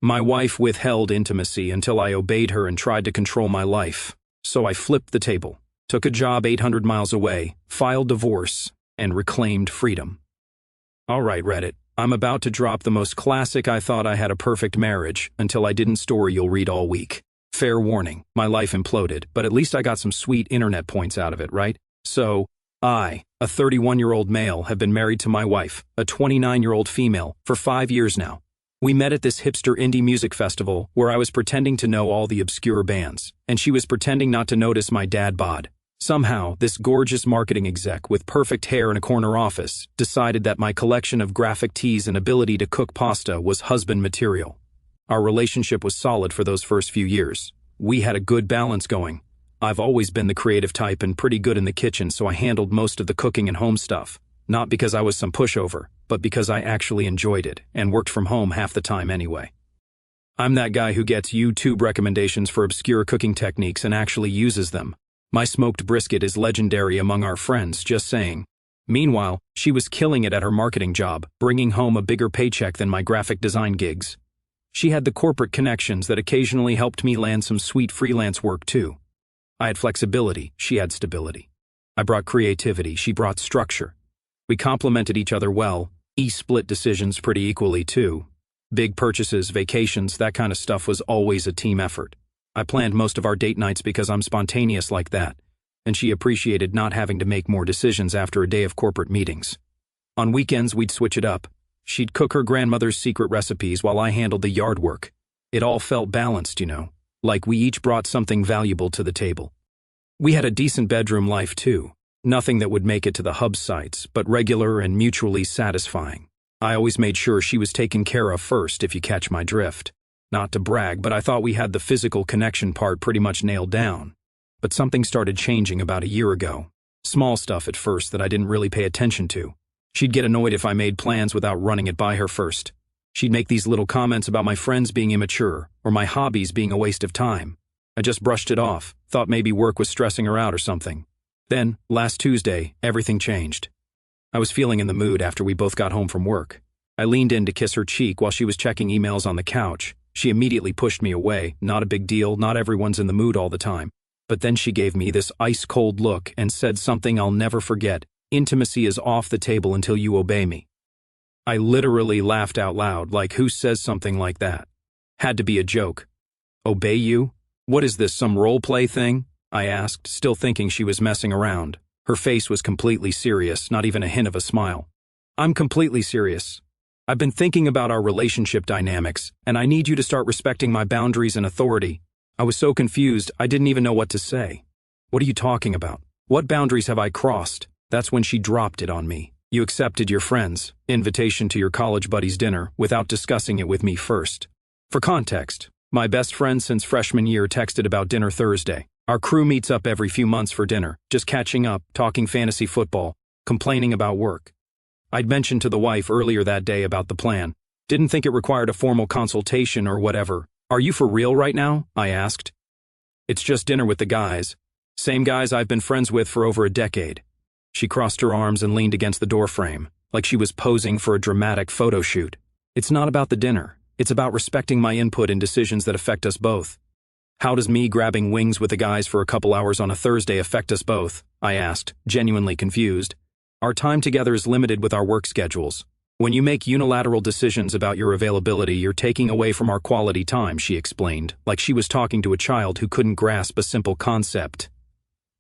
My wife withheld intimacy until I obeyed her and tried to control my life. So I flipped the table, took a job 800 miles away, filed divorce, and reclaimed freedom. All right, Reddit, I'm about to drop the most classic "I thought I had a perfect marriage until I didn't" story you'll read all week. Fair warning, my life imploded, but at least I got some sweet internet points out of it, right? So, I, a 31-year-old male, have been married to my wife, a 29-year-old female, for 5 years now. We met at this hipster indie music festival where I was pretending to know all the obscure bands, and she was pretending not to notice my dad bod. Somehow, this gorgeous marketing exec with perfect hair in a corner office decided that my collection of graphic tees and ability to cook pasta was husband material. Our relationship was solid for those first few years. We had a good balance going. I've always been the creative type and pretty good in the kitchen, so I handled most of the cooking and home stuff. Not because I was some pushover, but because I actually enjoyed it and worked from home half the time anyway. I'm that guy who gets YouTube recommendations for obscure cooking techniques and actually uses them. My smoked brisket is legendary among our friends, just saying. Meanwhile, she was killing it at her marketing job, bringing home a bigger paycheck than my graphic design gigs. She had the corporate connections that occasionally helped me land some sweet freelance work too. I had flexibility, she had stability. I brought creativity, she brought structure. We complemented each other well, split decisions pretty equally too. Big purchases, vacations, that kind of stuff was always a team effort. I planned most of our date nights because I'm spontaneous like that, and she appreciated not having to make more decisions after a day of corporate meetings. On weekends, we'd switch it up. She'd cook her grandmother's secret recipes while I handled the yard work. It all felt balanced, like we each brought something valuable to the table. We had a decent bedroom life too. Nothing that would make it to the hub sites, but regular and mutually satisfying. I always made sure she was taken care of first, if you catch my drift. Not to brag, but I thought we had the physical connection part pretty much nailed down. But something started changing about a year ago. Small stuff at first that I didn't really pay attention to. She'd get annoyed if I made plans without running it by her first. She'd make these little comments about my friends being immature, or my hobbies being a waste of time. I just brushed it off, thought maybe work was stressing her out or something. Then, last Tuesday, everything changed. I was feeling in the mood after we both got home from work. I leaned in to kiss her cheek while she was checking emails on the couch. She immediately pushed me away. Not a big deal, not everyone's in the mood all the time. But then she gave me this ice-cold look and said something I'll never forget. Intimacy is off the table until you obey me. I literally laughed out loud, like who says something like that? Had to be a joke. Obey you? What is this, some role-play thing? I asked, still thinking she was messing around. Her face was completely serious, not even a hint of a smile. I'm completely serious. I've been thinking about our relationship dynamics, and I need you to start respecting my boundaries and authority. I was so confused, I didn't even know what to say. What are you talking about? What boundaries have I crossed? That's when she dropped it on me. You accepted your friend's invitation to your college buddy's dinner without discussing it with me first. For context, my best friend since freshman year texted about dinner Thursday. Our crew meets up every few months for dinner, just catching up, talking fantasy football, complaining about work. I'd mentioned to the wife earlier that day about the plan. Didn't think it required a formal consultation or whatever. Are you for real right now? I asked. It's just dinner with the guys. Same guys I've been friends with for over a decade. She crossed her arms and leaned against the doorframe, like she was posing for a dramatic photo shoot. It's not about the dinner. It's about respecting my input in decisions that affect us both. How does me grabbing wings with the guys for a couple hours on a Thursday affect us both? I asked, genuinely confused. Our time together is limited with our work schedules. When you make unilateral decisions about your availability, you're taking away from our quality time, she explained, like she was talking to a child who couldn't grasp a simple concept.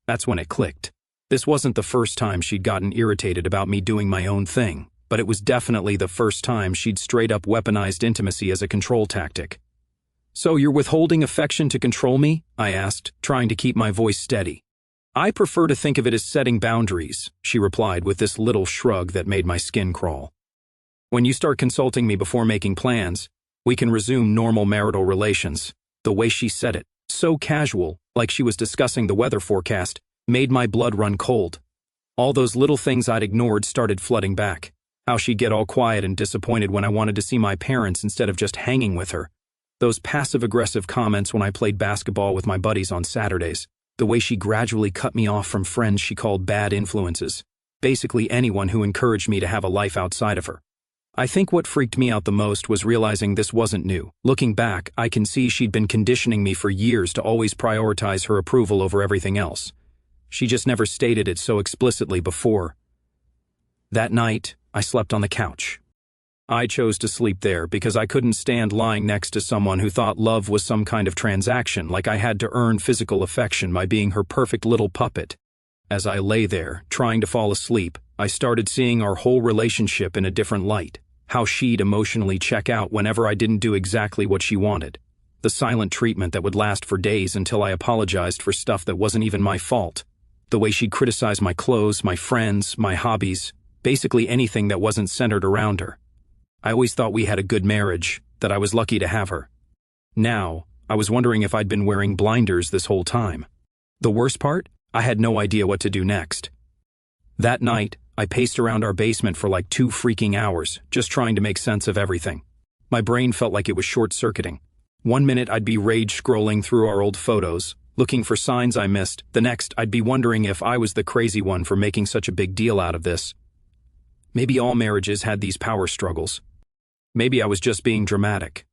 That's when it clicked. This wasn't the first time she'd gotten irritated about me doing my own thing, but it was definitely the first time she'd straight up weaponized intimacy as a control tactic. So you're withholding affection to control me? I asked, trying to keep my voice steady. I prefer to think of it as setting boundaries, she replied with this little shrug that made my skin crawl. When you start consulting me before making plans, we can resume normal marital relations. The way she said it, so casual, like she was discussing the weather forecast, made my blood run cold. All those little things I'd ignored started flooding back. How she'd get all quiet and disappointed when I wanted to see my parents instead of just hanging with her. Those passive-aggressive comments when I played basketball with my buddies on Saturdays. The way she gradually cut me off from friends she called bad influences. Basically anyone who encouraged me to have a life outside of her. I think what freaked me out the most was realizing this wasn't new. Looking back, I can see she'd been conditioning me for years to always prioritize her approval over everything else. She just never stated it so explicitly before. That night, I slept on the couch. I chose to sleep there because I couldn't stand lying next to someone who thought love was some kind of transaction, like I had to earn physical affection by being her perfect little puppet. As I lay there, trying to fall asleep, I started seeing our whole relationship in a different light. How she'd emotionally check out whenever I didn't do exactly what she wanted. The silent treatment that would last for days until I apologized for stuff that wasn't even my fault. The way she'd criticize my clothes, my friends, my hobbies, basically anything that wasn't centered around her. I always thought we had a good marriage, that I was lucky to have her. Now, I was wondering if I'd been wearing blinders this whole time. The worst part? I had no idea what to do next. That night, I paced around our basement for like 2 freaking hours, just trying to make sense of everything. My brain felt like it was short-circuiting. One minute I'd be rage scrolling through our old photos, looking for signs I missed. The next, I'd be wondering if I was the crazy one for making such a big deal out of this. Maybe all marriages had these power struggles. Maybe I was just being dramatic.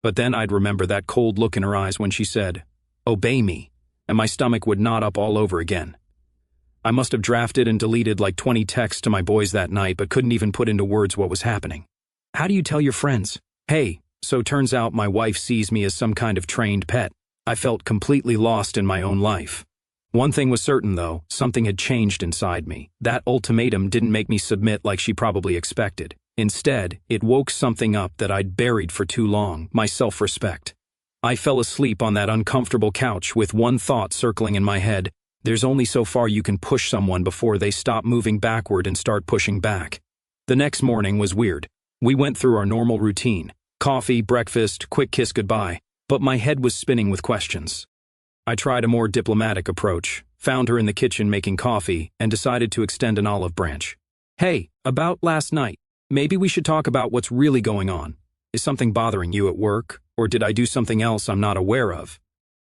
But then I'd remember that cold look in her eyes when she said, "Obey me," and my stomach would knot up all over again. I must have drafted and deleted like 20 texts to my boys that night, but couldn't even put into words what was happening. How do you tell your friends? Hey, so turns out my wife sees me as some kind of trained pet. I felt completely lost in my own life. One thing was certain though, something had changed inside me. That ultimatum didn't make me submit like she probably expected. Instead, it woke something up that I'd buried for too long, my self-respect. I fell asleep on that uncomfortable couch with one thought circling in my head. There's only so far you can push someone before they stop moving backward and start pushing back. The next morning was weird. We went through our normal routine. Coffee, breakfast, quick kiss goodbye. But my head was spinning with questions. I tried a more diplomatic approach, found her in the kitchen making coffee, and decided to extend an olive branch. Hey, about last night. Maybe we should talk about what's really going on. Is something bothering you at work, or did I do something else I'm not aware of?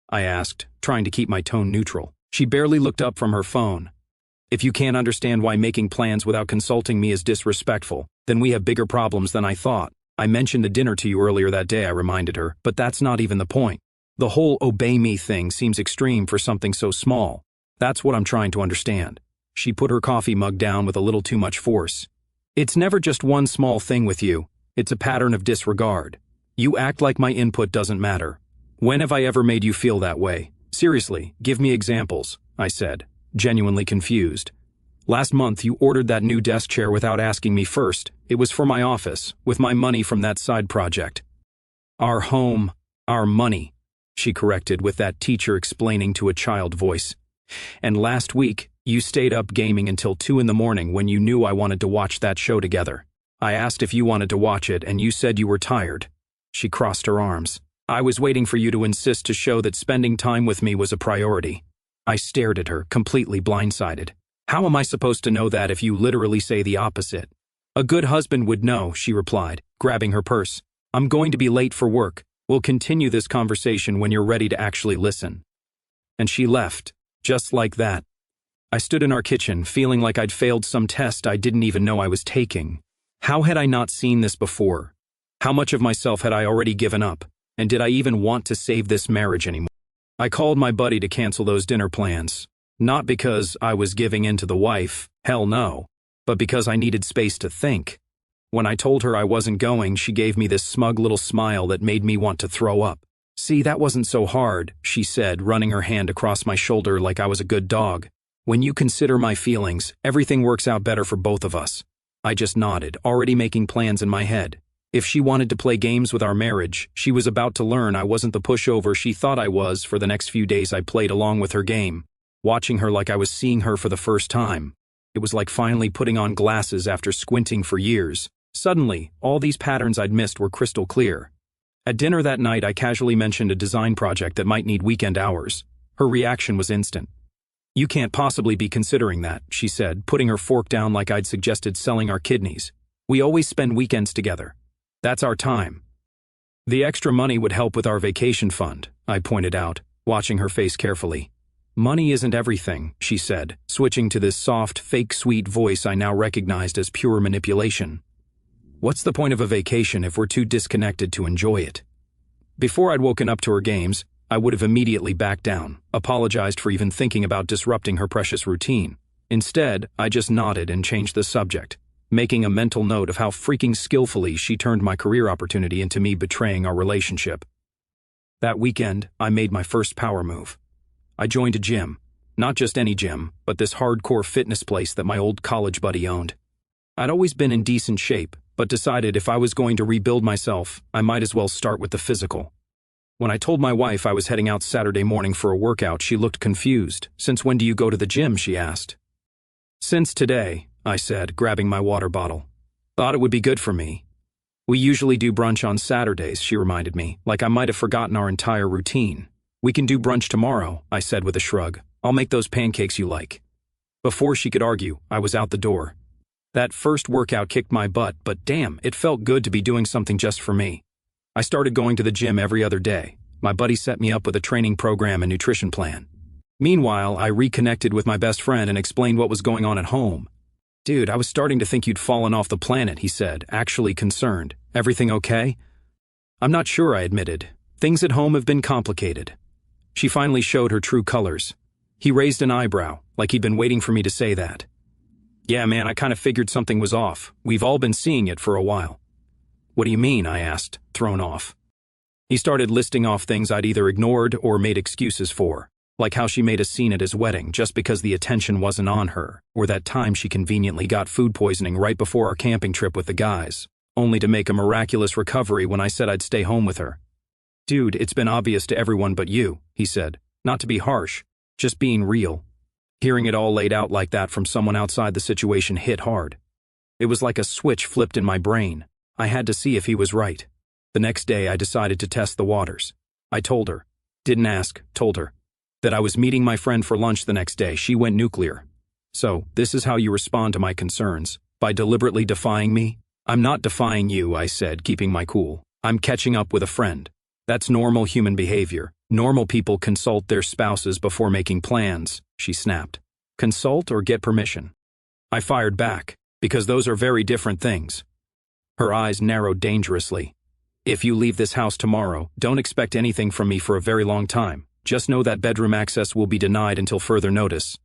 I asked, trying to keep my tone neutral. She barely looked up from her phone. If you can't understand why making plans without consulting me is disrespectful, then we have bigger problems than I thought. I mentioned the dinner to you earlier that day, I reminded her, but that's not even the point. The whole obey me thing seems extreme for something so small. That's what I'm trying to understand. She put her coffee mug down with a little too much force. It's never just one small thing with you. It's a pattern of disregard. You act like my input doesn't matter. When have I ever made you feel that way? Seriously, give me examples, I said, genuinely confused. Last month you ordered that new desk chair without asking me first. It was for my office, with my money from that side project. Our home, our money, she corrected with that teacher explaining to a child voice. And last week, you stayed up gaming until 2 in the morning when you knew I wanted to watch that show together. I asked if you wanted to watch it and you said you were tired. She crossed her arms. I was waiting for you to insist to show that spending time with me was a priority. I stared at her, completely blindsided. How am I supposed to know that if you literally say the opposite? A good husband would know, she replied, grabbing her purse. I'm going to be late for work. We'll continue this conversation when you're ready to actually listen. And she left, just like that. I stood in our kitchen, feeling like I'd failed some test I didn't even know I was taking. How had I not seen this before? How much of myself had I already given up? And did I even want to save this marriage anymore? I called my buddy to cancel those dinner plans. Not because I was giving in to the wife, hell no, but because I needed space to think. When I told her I wasn't going, she gave me this smug little smile that made me want to throw up. See, that wasn't so hard, she said, running her hand across my shoulder like I was a good dog. When you consider my feelings, everything works out better for both of us. I just nodded, already making plans in my head. If she wanted to play games with our marriage, she was about to learn I wasn't the pushover she thought I was. For the next few days I played along with her game, watching her like I was seeing her for the first time. It was like finally putting on glasses after squinting for years. Suddenly, all these patterns I'd missed were crystal clear. At dinner that night, I casually mentioned a design project that might need weekend hours. Her reaction was instant. You can't possibly be considering that, she said, putting her fork down like I'd suggested selling our kidneys. We always spend weekends together. That's our time. The extra money would help with our vacation fund, I pointed out, watching her face carefully. Money isn't everything, she said, switching to this soft, fake sweet voice I now recognized as pure manipulation. What's the point of a vacation if we're too disconnected to enjoy it? Before I'd woken up to her games, I would have immediately backed down, apologized for even thinking about disrupting her precious routine. Instead, I just nodded and changed the subject, making a mental note of how freaking skillfully she turned my career opportunity into me betraying our relationship. That weekend, I made my first power move. I joined a gym. Not just any gym, but this hardcore fitness place that my old college buddy owned. I'd always been in decent shape, but decided if I was going to rebuild myself, I might as well start with the physical. When I told my wife I was heading out Saturday morning for a workout, she looked confused. "Since when do you go to the gym?" she asked. "Since today," I said, grabbing my water bottle. "Thought it would be good for me." "We usually do brunch on Saturdays," she reminded me, like I might have forgotten our entire routine. "We can do brunch tomorrow," I said with a shrug. "I'll make those pancakes you like." Before she could argue, I was out the door. That first workout kicked my butt, but damn, it felt good to be doing something just for me. I started going to the gym every other day. My buddy set me up with a training program and nutrition plan. Meanwhile, I reconnected with my best friend and explained what was going on at home. "Dude, I was starting to think you'd fallen off the planet," he said, actually concerned. "Everything okay?" "I'm not sure," I admitted. "Things at home have been complicated." She finally showed her true colors. He raised an eyebrow, like he'd been waiting for me to say that. "Yeah, man, I kind of figured something was off. We've all been seeing it for a while." "What do you mean?" I asked, thrown off. He started listing off things I'd either ignored or made excuses for, like how she made a scene at his wedding just because the attention wasn't on her, or that time she conveniently got food poisoning right before our camping trip with the guys, only to make a miraculous recovery when I said I'd stay home with her. "Dude, it's been obvious to everyone but you," he said, not to be harsh, just being real. Hearing it all laid out like that from someone outside the situation hit hard. It was like a switch flipped in my brain. I had to see if he was right. The next day I decided to test the waters. I told her. Didn't ask, told her. That I was meeting my friend for lunch the next day. She went nuclear. "So, this is how you respond to my concerns. By deliberately defying me?" "I'm not defying you," I said, keeping my cool. "I'm catching up with a friend. That's normal human behavior. Normal people consult their spouses before making plans," she snapped. "Consult or get permission?" I fired back, because those are very different things. Her eyes narrowed dangerously. "If you leave this house tomorrow, don't expect anything from me for a very long time. Just know that bedroom access will be denied until further notice."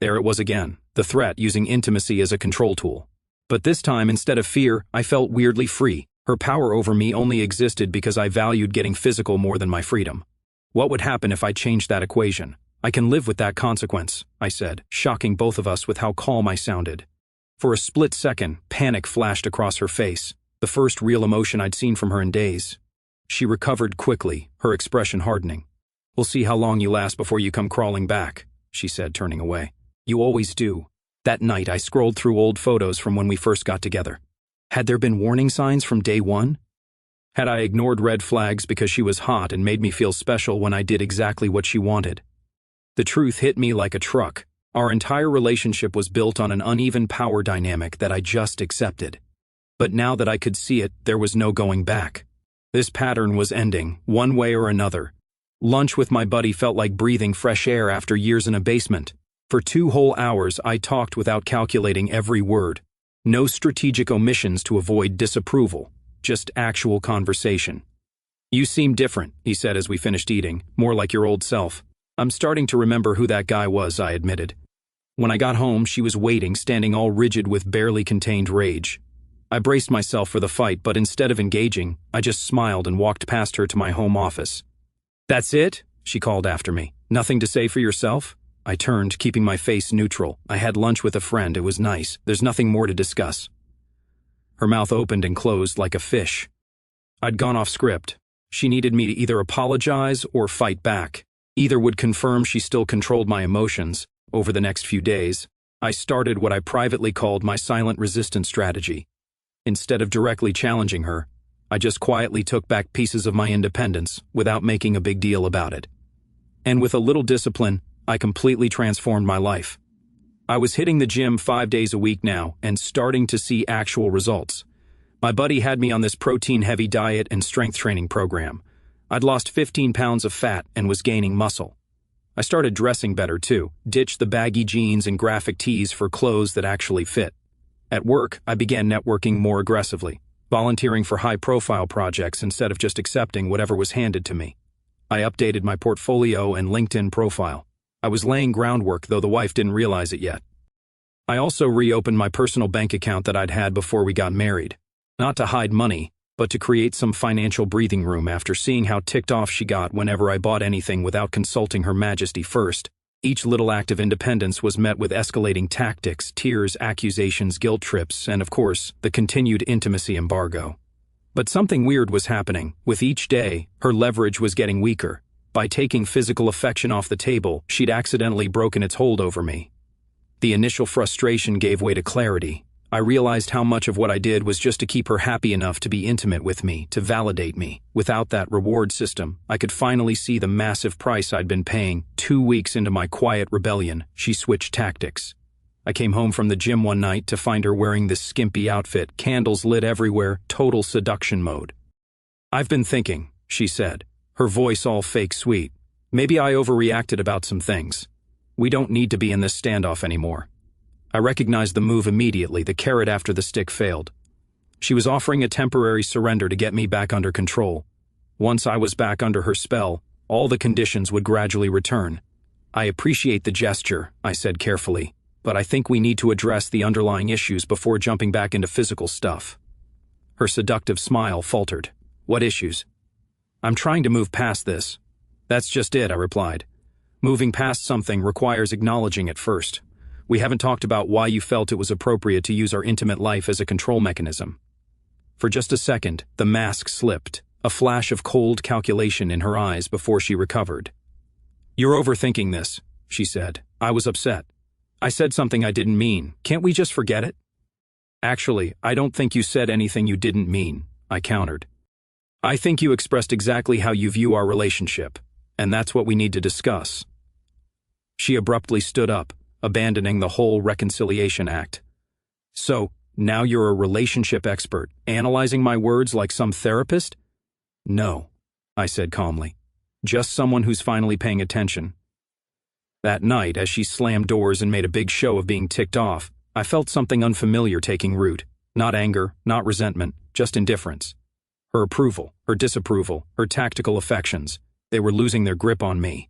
There it was again, the threat using intimacy as a control tool. But this time, instead of fear, I felt weirdly free. Her power over me only existed because I valued getting physical more than my freedom. What would happen if I changed that equation? "I can live with that consequence," I said, shocking both of us with how calm I sounded. For a split second, panic flashed across her face, the first real emotion I'd seen from her in days. She recovered quickly, her expression hardening. "We'll see how long you last before you come crawling back," she said, turning away. "You always do." That night I scrolled through old photos from when we first got together. Had there been warning signs from day one? Had I ignored red flags because she was hot and made me feel special when I did exactly what she wanted? The truth hit me like a truck. Our entire relationship was built on an uneven power dynamic that I just accepted. But now that I could see it, there was no going back. This pattern was ending, one way or another. Lunch with my buddy felt like breathing fresh air after years in a basement. For 2 whole hours, I talked without calculating every word. No strategic omissions to avoid disapproval, just actual conversation. "You seem different," he said as we finished eating, "more like your old self." "I'm starting to remember who that guy was," I admitted. When I got home, she was waiting, standing all rigid with barely contained rage. I braced myself for the fight, but instead of engaging, I just smiled and walked past her to my home office. "That's it?" she called after me. "Nothing to say for yourself?" I turned, keeping my face neutral. "I had lunch with a friend. It was nice. There's nothing more to discuss." Her mouth opened and closed like a fish. I'd gone off script. She needed me to either apologize or fight back. Either would confirm she still controlled my emotions. Over the next few days, I started what I privately called my silent resistance strategy. Instead of directly challenging her, I just quietly took back pieces of my independence without making a big deal about it. And with a little discipline, I completely transformed my life. I was hitting the gym 5 days a week now and starting to see actual results. My buddy had me on this protein-heavy diet and strength training program. I'd lost 15 pounds of fat and was gaining muscle. I started dressing better too, ditched the baggy jeans and graphic tees for clothes that actually fit. At work, I began networking more aggressively, volunteering for high-profile projects instead of just accepting whatever was handed to me. I updated my portfolio and LinkedIn profile. I was laying groundwork, though the wife didn't realize it yet. I also reopened my personal bank account that I'd had before we got married. Not to hide money, but to create some financial breathing room after seeing how ticked off she got whenever I bought anything without consulting Her Majesty first. Each little act of independence was met with escalating tactics, tears, accusations, guilt trips, and of course, the continued intimacy embargo. But something weird was happening. With each day, her leverage was getting weaker. By taking physical affection off the table, she'd accidentally broken its hold over me. The initial frustration gave way to clarity. I realized how much of what I did was just to keep her happy enough to be intimate with me, to validate me. Without that reward system, I could finally see the massive price I'd been paying. 2 weeks into my quiet rebellion, she switched tactics. I came home from the gym one night to find her wearing this skimpy outfit, candles lit everywhere, total seduction mode. "I've been thinking," she said, her voice all fake sweet. "Maybe I overreacted about some things. We don't need to be in this standoff anymore." I recognized the move immediately. The carrot after the stick failed. She was offering a temporary surrender to get me back under control. Once I was back under her spell, all the conditions would gradually return. "I appreciate the gesture," I said carefully, "but I think we need to address the underlying issues before jumping back into physical stuff." Her seductive smile faltered. "What issues?" "I'm trying to move past this." "That's just it," I replied. "Moving past something requires acknowledging it first. We haven't talked about why you felt it was appropriate to use our intimate life as a control mechanism." For just a second, the mask slipped, a flash of cold calculation in her eyes before she recovered. "You're overthinking this," she said. "I was upset. I said something I didn't mean. Can't we just forget it?" "Actually, I don't think you said anything you didn't mean," I countered. "I think you expressed exactly how you view our relationship, and that's what we need to discuss." She abruptly stood up, abandoning the whole reconciliation act. "So, now you're a relationship expert, analyzing my words like some therapist?" "No," I said calmly. "Just someone who's finally paying attention." That night, as she slammed doors and made a big show of being ticked off, I felt something unfamiliar taking root. Not anger, not resentment, just indifference. Her approval, her disapproval, her tactical affections, they were losing their grip on me.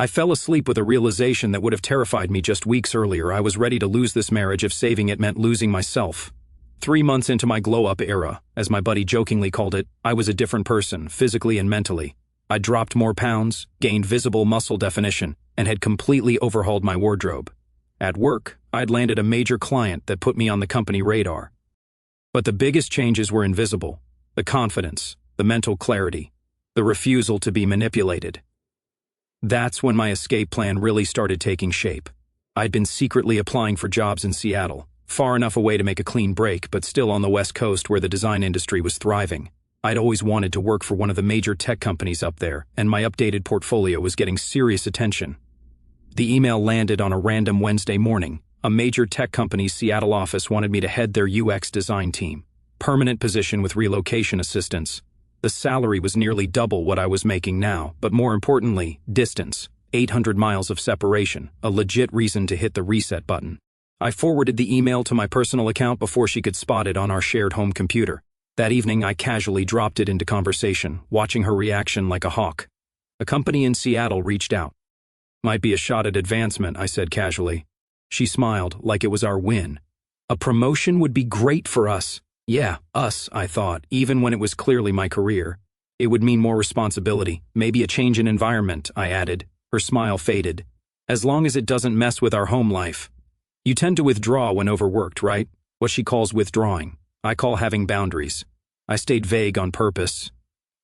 I fell asleep with a realization that would have terrified me just weeks earlier. I was ready to lose this marriage if saving it meant losing myself. 3 months into my glow-up era, as my buddy jokingly called it, I was a different person, physically and mentally. I dropped more pounds, gained visible muscle definition, and had completely overhauled my wardrobe. At work, I'd landed a major client that put me on the company radar. But the biggest changes were invisible. The confidence, the mental clarity, the refusal to be manipulated. That's when my escape plan really started taking shape. I'd been secretly applying for jobs in Seattle, far enough away to make a clean break, but still on the West Coast where the design industry was thriving. I'd always wanted to work for one of the major tech companies up there, and my updated portfolio was getting serious attention. The email landed on a random Wednesday morning. A major tech company's Seattle office wanted me to head their UX design team. Permanent position with relocation assistance. The salary was nearly double what I was making now, but more importantly, distance. 800 miles of separation, a legit reason to hit the reset button. I forwarded the email to my personal account before she could spot it on our shared home computer. That evening, I casually dropped it into conversation, watching her reaction like a hawk. A company in Seattle reached out. "Might be a shot at advancement," I said casually. She smiled, like it was our win. "A promotion would be great for us." Yeah, us, I thought, even when it was clearly my career. "It would mean more responsibility, maybe a change in environment," I added. Her smile faded. "As long as it doesn't mess with our home life." "You tend to withdraw when overworked, right?" "What she calls withdrawing. I call having boundaries." I stayed vague on purpose.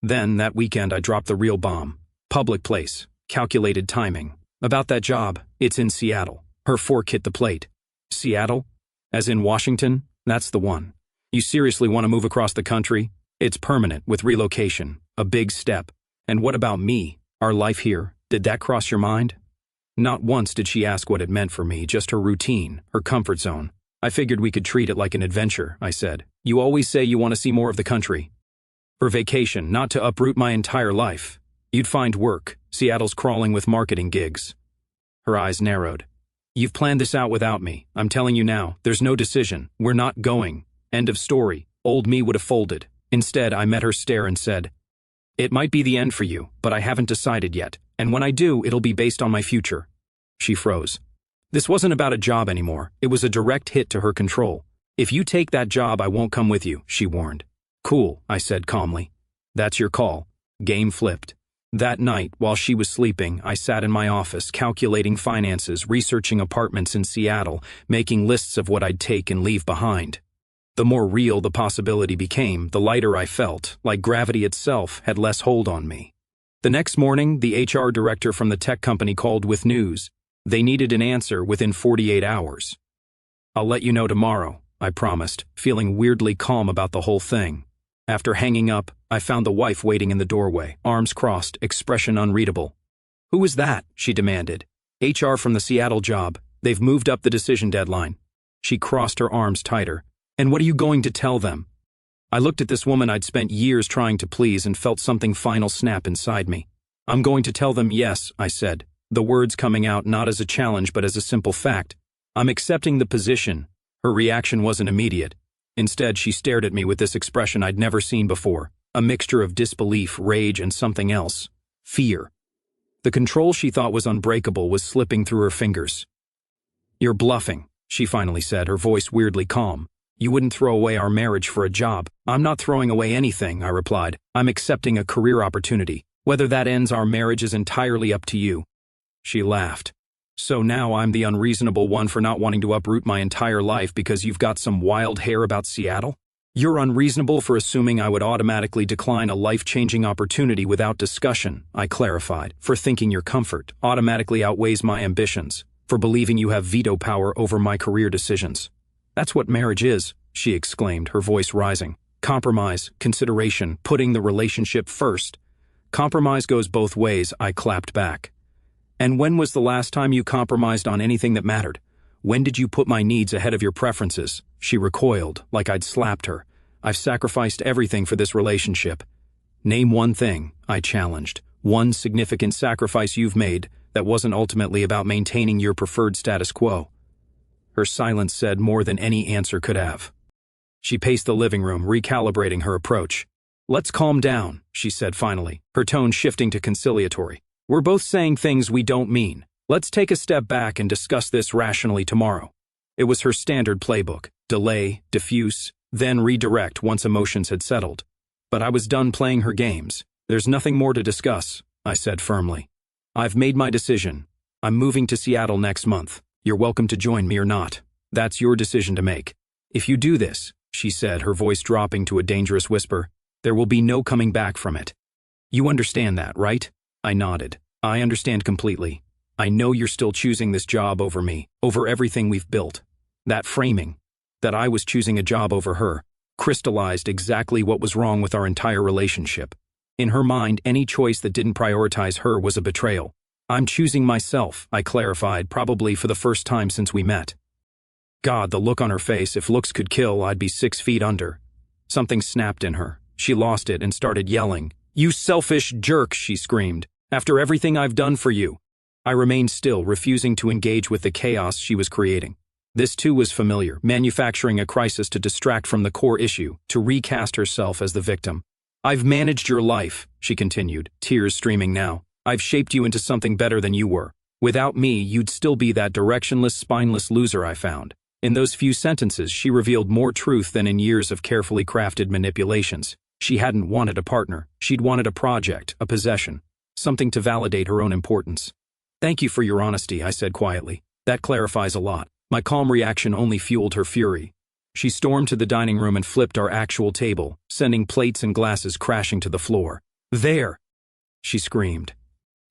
Then, that weekend, I dropped the real bomb. Public place, calculated timing. "About that job, it's in Seattle." Her fork hit the plate. "Seattle? As in Washington? That's the one. You seriously want to move across the country? It's permanent, with relocation. A big step. And what about me? Our life here? Did that cross your mind?" Not once did she ask what it meant for me, just her routine, her comfort zone. "I figured we could treat it like an adventure," I said. "You always say you want to see more of the country." "For vacation, not to uproot my entire life. You'd find work. Seattle's crawling with marketing gigs." Her eyes narrowed. You've planned this out without me. I'm telling you now, there's no decision. We're not going. End of story. Old me would have folded. Instead, I met her stare and said, "It might be the end for you, but I haven't decided yet, and when I do, it'll be based on my future." She froze. This wasn't about a job anymore. It was a direct hit to her control. "If you take that job, I won't come with you," she warned. "Cool," I said calmly. "That's your call." Game flipped. That night, while she was sleeping, I sat in my office, calculating finances, researching apartments in Seattle, making lists of what I'd take and leave behind. The more real the possibility became, the lighter I felt, like gravity itself had less hold on me. The next morning, the HR director from the tech company called with news. They needed an answer within 48 hours. "I'll let you know tomorrow," I promised, feeling weirdly calm about the whole thing. After hanging up, I found the wife waiting in the doorway, arms crossed, expression unreadable. "Who is that?" she demanded. "HR from the Seattle job. They've moved up the decision deadline." She crossed her arms tighter. "And what are you going to tell them?" I looked at this woman I'd spent years trying to please and felt something final snap inside me. "I'm going to tell them yes," I said, the words coming out not as a challenge but as a simple fact. "I'm accepting the position." Her reaction wasn't immediate. Instead, she stared at me with this expression I'd never seen before, a mixture of disbelief, rage, and something else. Fear. The control she thought was unbreakable was slipping through her fingers. "You're bluffing," she finally said, her voice weirdly calm. "You wouldn't throw away our marriage for a job." "I'm not throwing away anything," I replied. "I'm accepting a career opportunity. Whether that ends our marriage is entirely up to you." She laughed. "So now I'm the unreasonable one for not wanting to uproot my entire life because you've got some wild hair about Seattle? You're unreasonable for assuming I would automatically decline a life-changing opportunity without discussion," I clarified, "for thinking your comfort automatically outweighs my ambitions, for believing you have veto power over my career decisions. That's what marriage is," she exclaimed, her voice rising. "Compromise, consideration, putting the relationship first." "Compromise goes both ways," I clapped back. "And when was the last time you compromised on anything that mattered? When did you put my needs ahead of your preferences?" She recoiled, like I'd slapped her. "I've sacrificed everything for this relationship." "Name one thing," I challenged. "One significant sacrifice you've made that wasn't ultimately about maintaining your preferred status quo." Her silence said more than any answer could have. She paced the living room, recalibrating her approach. "Let's calm down," she said finally, her tone shifting to conciliatory. "We're both saying things we don't mean. Let's take a step back and discuss this rationally tomorrow." It was her standard playbook: delay, diffuse, then redirect once emotions had settled. But I was done playing her games. "There's nothing more to discuss," I said firmly. "I've made my decision. I'm moving to Seattle next month. You're welcome to join me or not. That's your decision to make. If you do this," she said, her voice dropping to a dangerous whisper, "there will be no coming back from it. You understand that, right?" I nodded. "I understand completely. I know you're still choosing this job over me, over everything we've built." That framing, that I was choosing a job over her, crystallized exactly what was wrong with our entire relationship. In her mind, any choice that didn't prioritize her was a betrayal. "I'm choosing myself," I clarified, probably for the first time since we met. God, the look on her face, if looks could kill, I'd be 6 feet under. Something snapped in her. She lost it and started yelling. "You selfish jerk," she screamed. "After everything I've done for you." I remained still, refusing to engage with the chaos she was creating. This too was familiar, manufacturing a crisis to distract from the core issue, to recast herself as the victim. "I've managed your life," she continued, tears streaming now. "I've shaped you into something better than you were. Without me, you'd still be that directionless, spineless loser I found." In those few sentences, she revealed more truth than in years of carefully crafted manipulations. She hadn't wanted a partner. She'd wanted a project, a possession, something to validate her own importance. "Thank you for your honesty," I said quietly. "That clarifies a lot." My calm reaction only fueled her fury. She stormed to the dining room and flipped our actual table, sending plates and glasses crashing to the floor. "There!" she screamed.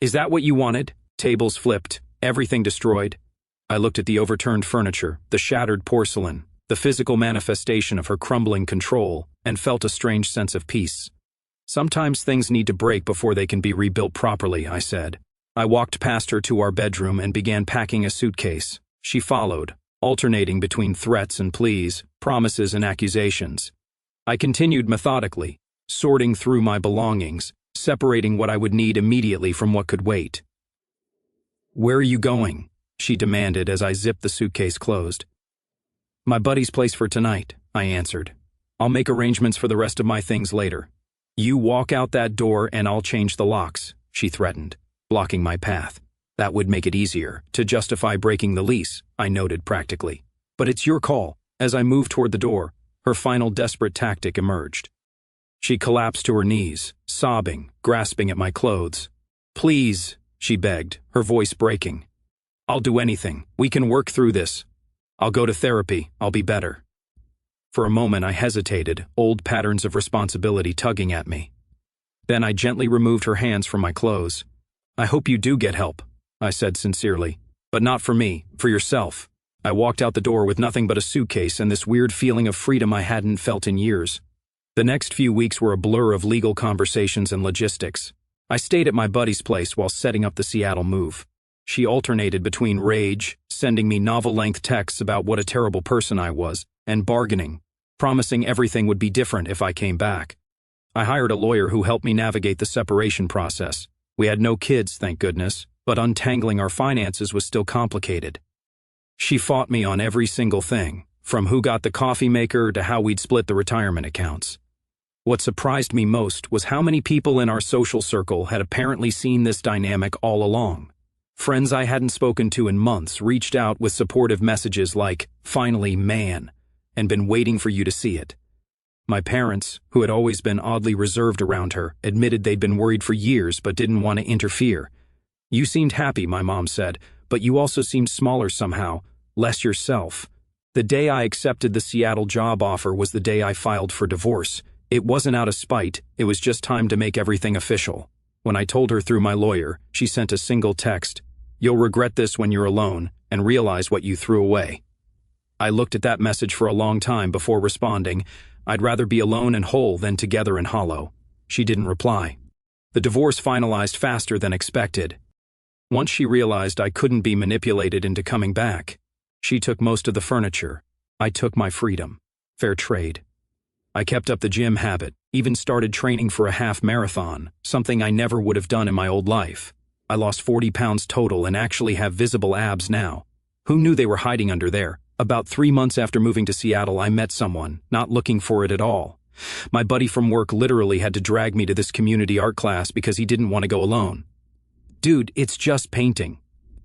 "Is that what you wanted? Tables flipped, everything destroyed?" I looked at the overturned furniture, the shattered porcelain, the physical manifestation of her crumbling control, and felt a strange sense of peace. "Sometimes things need to break before they can be rebuilt properly," I said. I walked past her to our bedroom and began packing a suitcase. She followed, alternating between threats and pleas, promises and accusations. I continued methodically, sorting through my belongings, separating what I would need immediately from what could wait. "Where are you going?" she demanded as I zipped the suitcase closed. My buddy's place for tonight, I answered. I'll make arrangements for the rest of my things later. You walk out that door and I'll change the locks, she threatened, blocking my path. That would make it easier to justify breaking the lease, I noted practically. But it's your call. As I moved toward the door, her final desperate tactic emerged. She collapsed to her knees, sobbing, grasping at my clothes. Please, she begged, her voice breaking. I'll do anything. We can work through this. I'll go to therapy. I'll be better. For a moment I hesitated, old patterns of responsibility tugging at me. Then I gently removed her hands from my clothes. I hope you do get help, I said sincerely. But not for me, for yourself. I walked out the door with nothing but a suitcase and this weird feeling of freedom I hadn't felt in years. The next few weeks were a blur of legal conversations and logistics. I stayed at my buddy's place while setting up the Seattle move. She alternated between rage, sending me novel-length texts about what a terrible person I was, and bargaining, promising everything would be different if I came back. I hired a lawyer who helped me navigate the separation process. We had no kids, thank goodness, but untangling our finances was still complicated. She fought me on every single thing, from who got the coffee maker to how we'd split the retirement accounts. What surprised me most was how many people in our social circle had apparently seen this dynamic all along. Friends I hadn't spoken to in months reached out with supportive messages like, "Finally, man," and been waiting for you to see it. My parents, who had always been oddly reserved around her, admitted they'd been worried for years but didn't want to interfere. You seemed happy, my mom said, but you also seemed smaller somehow, less yourself. The day I accepted the Seattle job offer was the day I filed for divorce. It wasn't out of spite, it was just time to make everything official. When I told her through my lawyer, she sent a single text, "You'll regret this when you're alone and realize what you threw away." I looked at that message for a long time before responding. I'd rather be alone and whole than together and hollow. She didn't reply. The divorce finalized faster than expected. Once she realized I couldn't be manipulated into coming back, she took most of the furniture. I took my freedom. Fair trade. I kept up the gym habit, even started training for a half marathon, something I never would have done in my old life. I lost 40 pounds total and actually have visible abs now. Who knew they were hiding under there? About 3 months after moving to Seattle, I met someone, not looking for it at all. My buddy from work literally had to drag me to this community art class because he didn't want to go alone. "Dude, it's just painting.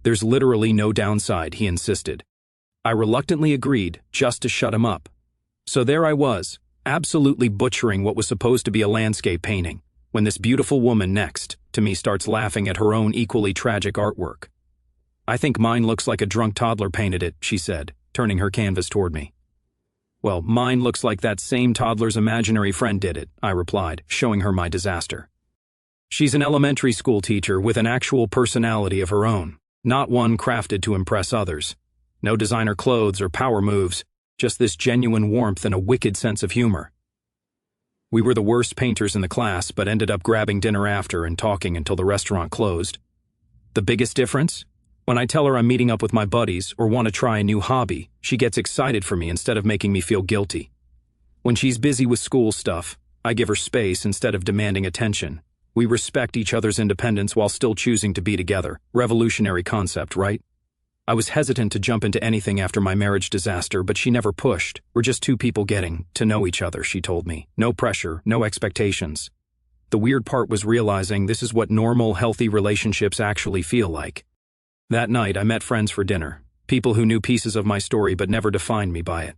There's literally no downside," he insisted. I reluctantly agreed, just to shut him up. So there I was, absolutely butchering what was supposed to be a landscape painting, when this beautiful woman next to me starts laughing at her own equally tragic artwork. "I think mine looks like a drunk toddler painted it," she said, turning her canvas toward me. "Well, mine looks like that same toddler's imaginary friend did it," I replied, showing her my disaster. "She's an elementary school teacher with an actual personality of her own, not one crafted to impress others. No designer clothes or power moves, just this genuine warmth and a wicked sense of humor." We were the worst painters in the class, but ended up grabbing dinner after and talking until the restaurant closed. The biggest difference? When I tell her I'm meeting up with my buddies or want to try a new hobby, she gets excited for me instead of making me feel guilty. When she's busy with school stuff, I give her space instead of demanding attention. We respect each other's independence while still choosing to be together. Revolutionary concept, right? I was hesitant to jump into anything after my marriage disaster, but she never pushed. "We're just two people getting to know each other," she told me. "No pressure, no expectations." The weird part was realizing this is what normal, healthy relationships actually feel like. That night, I met friends for dinner. People who knew pieces of my story but never defined me by it.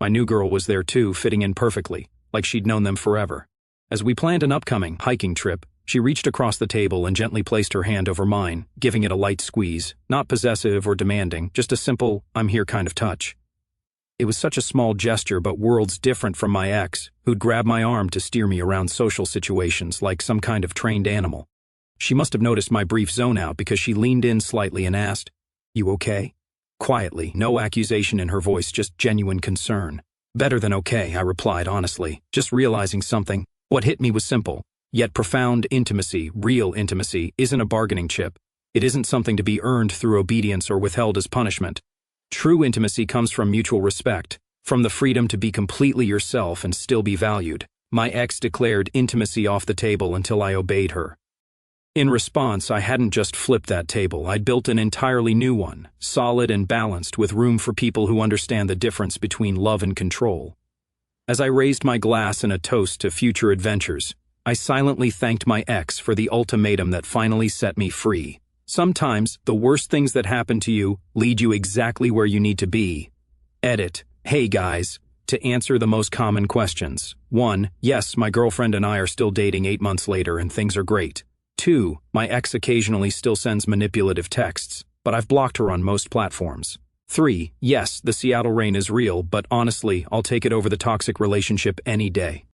My new girl was there too, fitting in perfectly, like she'd known them forever. As we planned an upcoming hiking trip, she reached across the table and gently placed her hand over mine, giving it a light squeeze, not possessive or demanding, just a simple, "I'm here" kind of touch. It was such a small gesture, but worlds different from my ex, who'd grab my arm to steer me around social situations like some kind of trained animal. She must have noticed my brief zone out because she leaned in slightly and asked, "You okay?" Quietly, no accusation in her voice, just genuine concern. "Better than okay," I replied honestly, just realizing something. What hit me was simple, yet profound. Intimacy, real intimacy, isn't a bargaining chip. It isn't something to be earned through obedience or withheld as punishment. True intimacy comes from mutual respect, from the freedom to be completely yourself and still be valued. My ex declared intimacy off the table until I obeyed her. In response, I hadn't just flipped that table, I'd built an entirely new one, solid and balanced, with room for people who understand the difference between love and control. As I raised my glass in a toast to future adventures, I silently thanked my ex for the ultimatum that finally set me free. Sometimes, the worst things that happen to you lead you exactly where you need to be. Edit. Hey guys. To answer the most common questions. 1. Yes, my girlfriend and I are still dating 8 months later and things are great. 2. My ex occasionally still sends manipulative texts, but I've blocked her on most platforms. 3. Yes, the Seattle rain is real, but honestly, I'll take it over the toxic relationship any day.